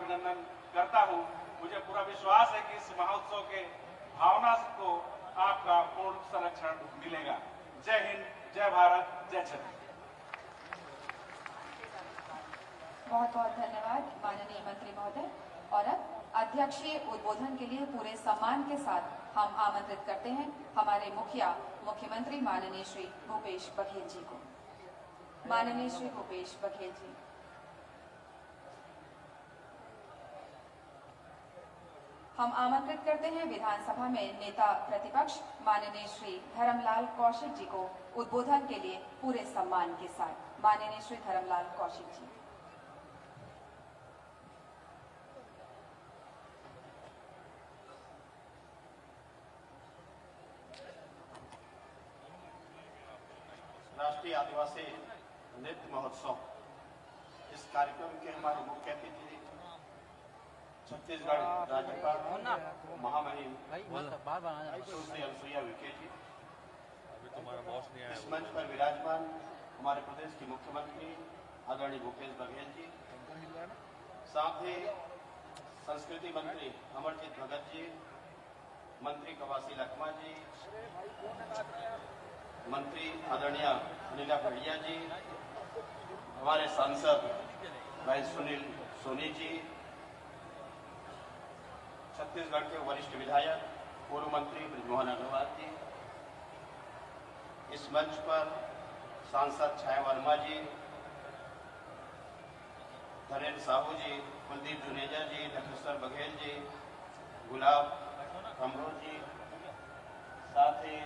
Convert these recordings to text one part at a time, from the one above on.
अभिनंदन करता हूं। मुझे पूरा विश्वास है कि इस महोत्सव के भावना को आपका पूर्ण संरक्षण मिलेगा। जय हिंद, जय भारत, जय छत्तीसगढ़। बहुत बहुत धन्यवाद माननीय मंत्री महोदय। और अब अध्यक्षीय उद्बोधन के लिए पूरे सम्मान के साथ हम आमंत्रित करते हैं हमारे मुख्यमंत्री माननीय श्री भूपेश बघेल जी को। माननीय श्री भूपेश बघेल जी। हम आमंत्रित करते हैं विधानसभा में नेता प्रतिपक्ष माननीय श्री धर्मलाल कौशिक जी को उद्बोधन के लिए पूरे सम्मान के साथ। माननीय श्री धर्मलाल कौशिक जी। राष्ट्रीय आदिवासी नृत्य महोत्सव, इस कार्यक्रम के हमारे मुख्य अतिथि छत्तीसगढ़ राज्यपाल महामहिम सुश्री अनुसुईया उइके जी, इस मंच पर विराजमान हमारे प्रदेश के मुख्यमंत्री आदरणीय भूपेश बघेल जी, साथ ही संस्कृति मंत्री अमरजीत भगत जी, मंत्री कवासी लखमा जी, मंत्री आदरणीय अनिला बढ़िया जी, हमारे सांसद भाई सुनील सोनी जी, छत्तीसगढ़ के वरिष्ठ विधायक पूर्व मंत्री बृजमोहन अग्रवाल जी, इस मंच पर सांसद छाया वर्मा जी, धनेन्द्र साहू जी, कुलदीप जुनेजा जी, लखेश्वर बघेल जी, गुलाब कमरो जी, साथ ही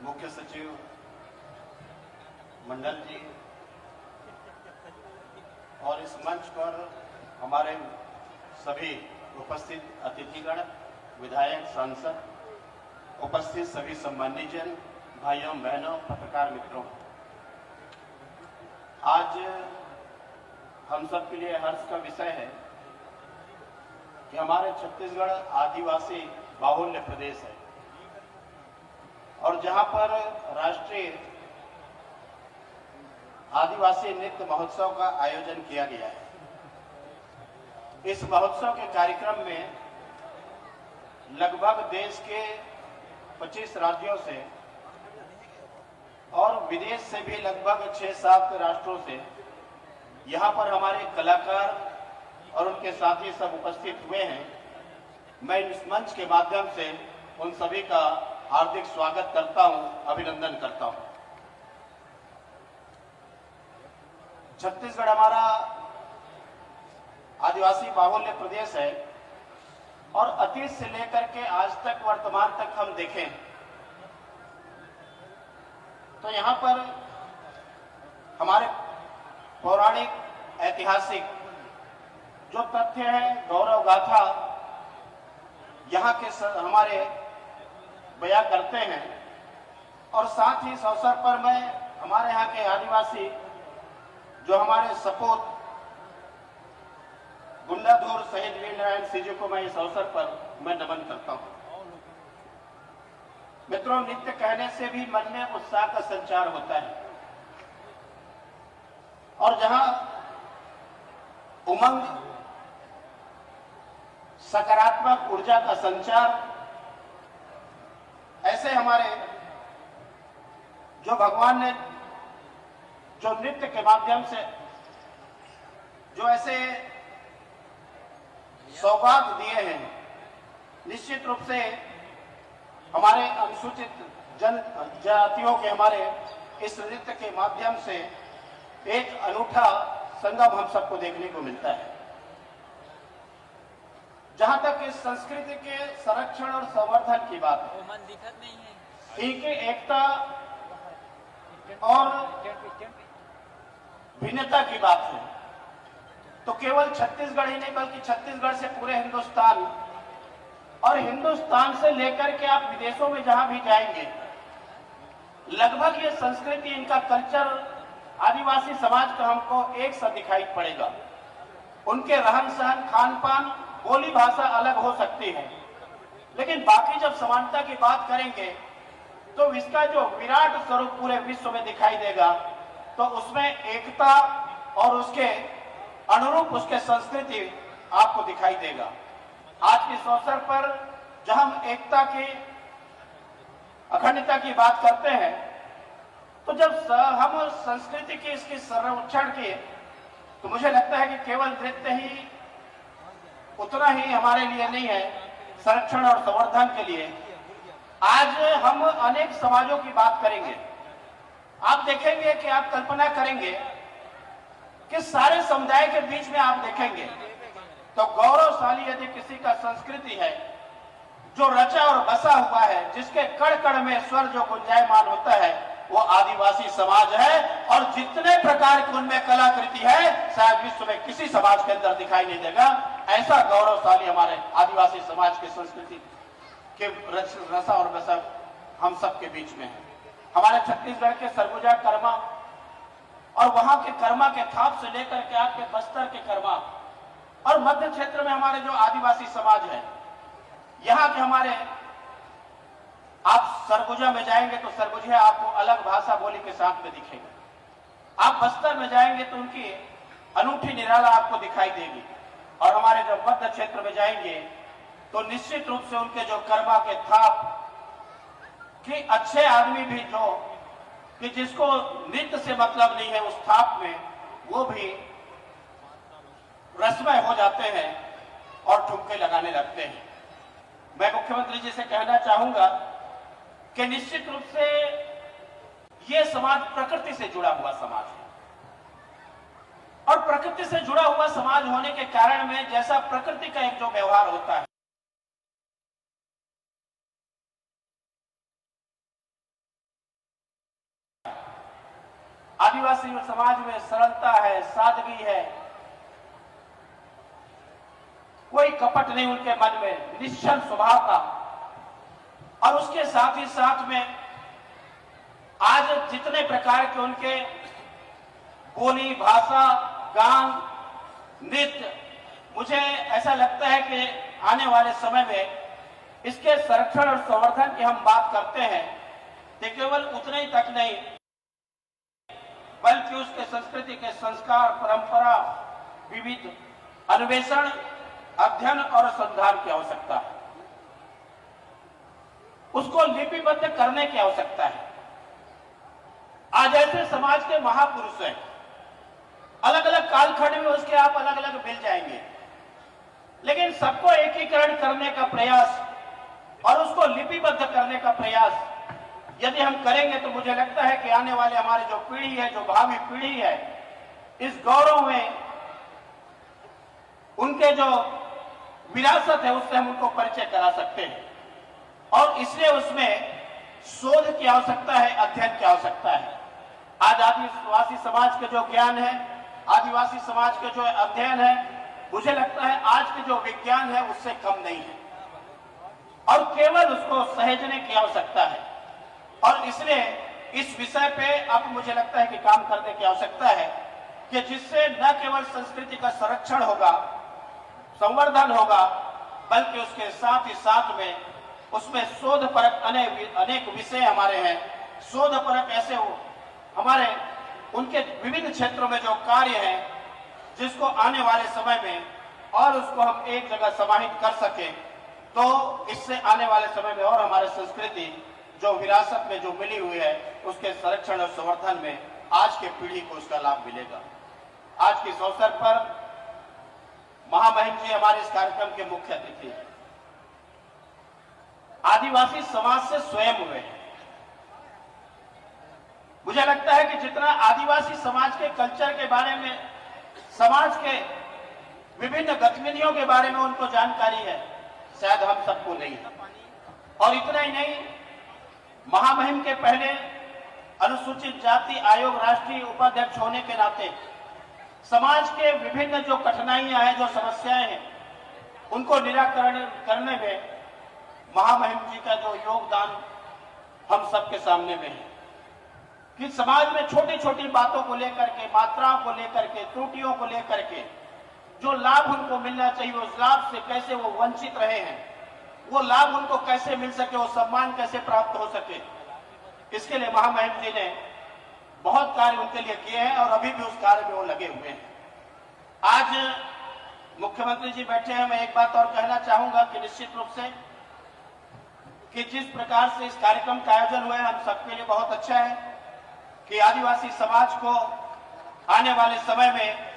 मुख्य सचिव मंडल जी, और इस मंच पर हमारे सभी उपस्थित अतिथिगण, विधायक, सांसद, उपस्थित सभी सम्मानित जन, भाइयों बहनों, पत्रकार मित्रों, आज हम सब के लिए हर्ष का विषय है कि हमारे छत्तीसगढ़ आदिवासी बाहुल्य प्रदेश है और जहां पर राष्ट्रीय आदिवासी नृत्य महोत्सव का आयोजन किया गया है। इस महोत्सव के कार्यक्रम में लगभग देश के 25 राज्यों से और विदेश से भी लगभग 6-7 राष्ट्रों से यहां पर हमारे कलाकार और उनके साथी सब उपस्थित हुए हैं। मैं इस मंच के माध्यम से उन सभी का हार्दिक स्वागत करता हूं, अभिनंदन करता हूं। छत्तीसगढ़ हमारा आदिवासी बाहुल्य प्रदेश है और अतीत से लेकर के आज तक वर्तमान तक हम देखें तो यहां पर हमारे पौराणिक ऐतिहासिक जो तथ्य है, गौरव गाथा यहां के हमारे बयां करते हैं। और साथ ही इस अवसर पर मैं हमारे यहाँ के आदिवासी जो हमारे सपूत गुंडाधुर शहीद वीर नारायण सिंह जी को मैं इस अवसर पर मैं नमन करता हूं। मित्रों, नृत्य कहने से भी मन में उत्साह का संचार होता है और जहां उमंग, सकारात्मक ऊर्जा का संचार, ऐसे हमारे जो भगवान ने जो नृत्य के माध्यम से जो ऐसे सौभाग्य दिए हैं, निश्चित रूप से हमारे अनुसूचित जनजातियों के हमारे इस नृत्य के माध्यम से एक अनूठा संगम हम सबको देखने को मिलता है। जहां तक इस संस्कृति के संरक्षण और संवर्धन की बात है, इनकी एकता और भिन्नता की बात है, तो केवल छत्तीसगढ़ ही नहीं बल्कि छत्तीसगढ़ से पूरे हिंदुस्तान और हिंदुस्तान से लेकर के आप विदेशों में जहां भी जाएंगे, लगभग ये संस्कृति, इनका कल्चर, आदिवासी समाज का हमको एक सा दिखाई पड़ेगा। उनके रहन सहन, खान पान, बोली भाषा अलग हो सकती है, लेकिन बाकी जब समानता की बात करेंगे तो इसका जो विराट स्वरूप पूरे विश्व में दिखाई देगा, तो उसमें एकता और उसके अनुरूप उसके संस्कृति आपको दिखाई देगा। आज के इस अवसर पर जब हम एकता की, अखंडता की बात करते हैं, तो जब हम संस्कृति की, इसकी संरक्षण की, तो मुझे लगता है कि केवल नृत्य ही उतना ही हमारे लिए नहीं है संरक्षण और संवर्धन के लिए। आज हम अनेक समाजों की बात करेंगे। आप देखेंगे कि आप कल्पना करेंगे कि सारे समुदाय के बीच में आप देखेंगे तो गौरवशाली यदि किसी का संस्कृति है जो रचा और बसा हुआ है, जिसके कण कण में स्वर जो गुंजायमान होता है, वो आदिवासी समाज है। और जितने प्रकार की उनमें कलाकृति है, शायद विश्व में किसी समाज के अंदर दिखाई नहीं देगा। ऐसा गौरवशाली हमारे आदिवासी समाज की संस्कृति के रसा और बसा हम सबके बीच में है। हमारे छत्तीसगढ़ के सरगुजा कर्मा और वहां के कर्मा के थाप से लेकर के आपके बस्तर के कर्मा और मध्य क्षेत्र में हमारे जो आदिवासी समाज है, यहाँ के हमारे, आप सरगुजा में जाएंगे तो सरगुजा आपको अलग भाषा बोली के साथ में दिखेगा। आप बस्तर में जाएंगे तो उनकी अनूठी निराला आपको दिखाई देगी। और हमारे जब मध्य क्षेत्र में जाएंगे तो निश्चित रूप से उनके जो कर्मा के थाप कि अच्छे आदमी भी जो कि जिसको नृत्य से मतलब नहीं है, उस थाप में वो भी रसमय हो जाते हैं और ठुमके लगाने लगते हैं। मैं मुख्यमंत्री जी से कहना चाहूंगा कि निश्चित रूप से ये समाज प्रकृति से जुड़ा हुआ समाज है और प्रकृति से जुड़ा हुआ समाज होने के कारण में जैसा प्रकृति का एक जो व्यवहार होता है, आदिवासी समाज में सरलता है, सादगी है, कोई कपट नहीं उनके मन में, निश्चल स्वभाव का। और उसके साथ ही साथ में आज जितने प्रकार के उनके बोली, भाषा, गान, नृत्य, मुझे ऐसा लगता है कि आने वाले समय में इसके संरक्षण और संवर्धन की हम बात करते हैं तो केवल उतने ही तक नहीं, बल्कि उसके संस्कृति के संस्कार, परंपरा, विविध अन्वेषण, अध्ययन और अनुसंधान की आवश्यकता है। उसको लिपिबद्ध करने की आवश्यकता है। आज ऐसे समाज के महापुरुष हैं, अलग अलग कालखंड में उसके आप अलग अलग मिल जाएंगे, लेकिन सबको एकीकरण करने का प्रयास और उसको लिपिबद्ध करने का प्रयास यदि हम करेंगे तो मुझे लगता है कि आने वाले हमारे जो पीढ़ी है, जो भावी पीढ़ी है, इस गौरव में उनके जो विरासत है उससे हम उनको परिचय करा सकते हैं। और इसलिए उसमें शोध की आवश्यकता है, अध्ययन की आवश्यकता है। आज आदिवासी समाज के जो ज्ञान है, आदिवासी समाज के जो अध्ययन है, मुझे लगता है आज के जो विज्ञान है उससे कम नहीं है और केवल उसको सहेजने की आवश्यकता है। और इसलिए इस विषय पे अब मुझे लगता है कि काम करने की आवश्यकता है कि जिससे न केवल संस्कृति का संरक्षण होगा, संवर्धन होगा, बल्कि उसके साथ ही साथ में उसमें शोध परक अनेक विषय हमारे हैं। शोध परक ऐसे हो हमारे उनके विभिन्न क्षेत्रों में जो कार्य है, जिसको आने वाले समय में और उसको हम एक जगह समाहित कर सके, तो इससे आने वाले समय में और हमारे संस्कृति जो विरासत में जो मिली हुई है उसके संरक्षण और संवर्धन में आज के पीढ़ी को उसका लाभ मिलेगा। आज के इस अवसर पर महामहिम जी हमारे इस कार्यक्रम के मुख्य अतिथि हैं। आदिवासी समाज से स्वयं हुए हैं। मुझे लगता है कि जितना आदिवासी समाज के कल्चर के बारे में, समाज के विभिन्न गतिविधियों के बारे में उनको जानकारी है, शायद हम सबको नहीं है। और इतना ही नहीं, महामहिम के पहले अनुसूचित जाति आयोग राष्ट्रीय उपाध्यक्ष होने के नाते समाज के विभिन्न जो कठिनाइयां हैं, जो समस्याएं हैं, उनको निराकरण करने में महामहिम जी का जो योगदान हम सबके सामने में है कि समाज में छोटी छोटी बातों को लेकर के, मात्राओं को लेकर के, त्रुटियों को लेकर के जो लाभ उनको मिलना चाहिए, उस लाभ से कैसे वो वंचित रहे हैं, वो लाभ उनको कैसे मिल सके, वो सम्मान कैसे प्राप्त हो सके, इसके लिए महामहिम जी ने बहुत कार्य उनके लिए किए हैं और अभी भी उस कार्य में वो लगे हुए हैं। आज मुख्यमंत्री जी बैठे हैं, मैं एक बात और कहना चाहूंगा कि निश्चित रूप से कि जिस प्रकार से इस कार्यक्रम का आयोजन हुआ है, हम सबके लिए बहुत अच्छा है कि आदिवासी समाज को आने वाले समय में